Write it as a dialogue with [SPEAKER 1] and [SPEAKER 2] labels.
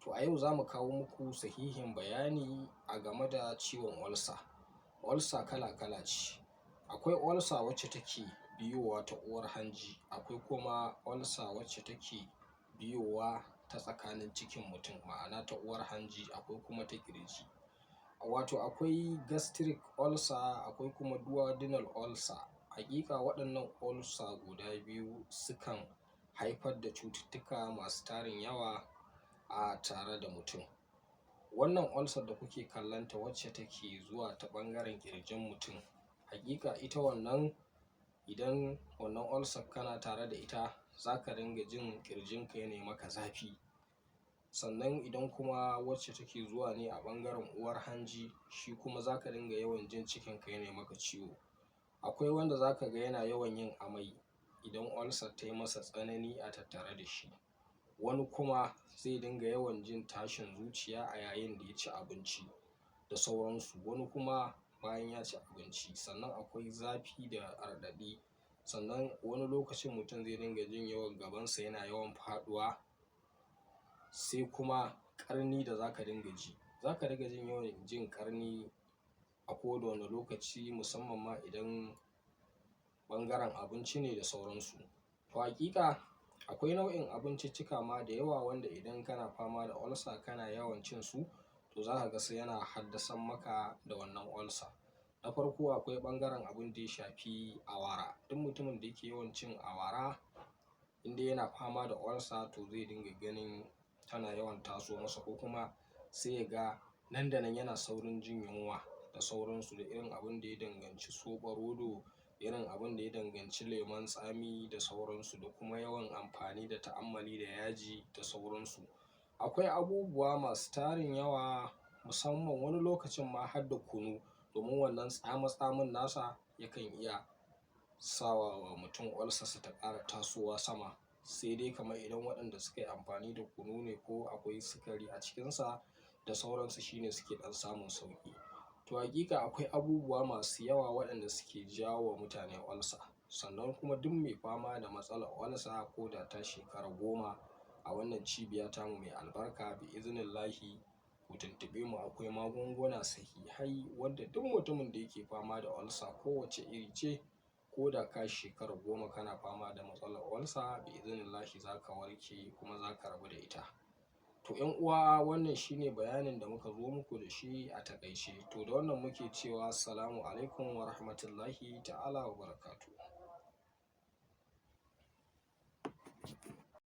[SPEAKER 1] To a yau za mu kawo muku sahihin bayani a game da ciwon ulcer. Ulcer kala-kala ce. Akwai ulcer wacce take biyowa ta uwar hanji, akwai kuma ulcer wacce take biyowa ta tsakanin cikin mutum, ma'ana ta uwar hanji, akwai kuma ta ƙirji. Wato akwai gastric ulcer, akwai kuma duodenal ulcer. Haƙiƙa waɗannan ulcer guda biyu sukan haifar da cututtuka masu tarin yawa a tare da mutum. Wannan ulcer da kuke kallonta wacce take zuwa ta ɓangaren ƙirjin mutum, haƙiƙa ita wannan, idan wannan ulcer kana tare da ita, za ka ringa jin ƙirjinka yana maka zafi. Sannan idan kuma wacce take zuwa ne a ɓangaren uwar hanji, shi kuma za ka ringa yawan jin cikinka yana maka ciwo. Akwai wanda za ka ga yana yawan yin amai idan ulcer ta yi masa tsanani a tattare da shi. Wani kuma zai dinga yawan jin tashin zuciya a yayin da ya ci abinci da sauransu. Wani kuma bayan ya ci abinci. Sannan akwai zafi da raɗaɗi. Sannan wani lokacin mutum zai dinga jin yawan gabansa yana yawan faɗuwa. Sai kuma ƙarni da za ka dinga ji. Za ka dinga jin yawan jin ƙarni a koda wane lokaci, musamman ma idan ɓangaren abinci ne da sauransu. To haƙiƙa akwai nau'in abinciccika ma da yawa wanda idan kana fama da ulcer kana yawan cin su, to za ka ga sai yana haddasan maka da wannan ulcer. Na farko akwai ɓangaren abin da ya shafi awara. Duk mutumin da yake yawan cin awara, in dai yana fama da ulcer, to zai dinga ganin tana yawan taso masa, ko kuma sai ya ga nan da nan yana saurin jin yunwa da sauransu, da irin abin da ya danganci soɓo rodo, irin abin da ya danganci lemon tsami da sauransu, da kuma yawan amfani da ta'ammali da yaji da sauransu. Akwai abubuwa masu tarin yawa, musamman wani lokacin ma har da kunu, domin wannan tsami-tsamin nasa yakan iya sawa wa mutum ulcer ta ƙara tasowa sama. Sai dai kamar idan waɗanda suka yi amfani da kunu ne ko akwai sukari a cikinsa da sauransu, shine suke ɗan samun sauƙi. To haƙiƙa akwai abubuwa masu yawa waɗanda suke jawo wa mutane ulcer. Sannan kuma duk mai fama da matsalar ulcer ko da ta shekara 10 a wannan cibiya tamu mai albarka, bi'iznillahi ku tuntuɓe mu, akwai magunguna sahihai wanda duk mutumin da yake fama da ulcer kowace iri ce, ko da ka shekara 10 kana fama da matsalar ulcer, bi'iznillahi za ka warke kuma za ka rabu da ita. To 'yan uwa, wannan shine bayanin da muka zo muku da shi a taƙaice. To da wannan muke cewa assalamu alaikum wa rahmatullahi ta'ala wa barakatuh.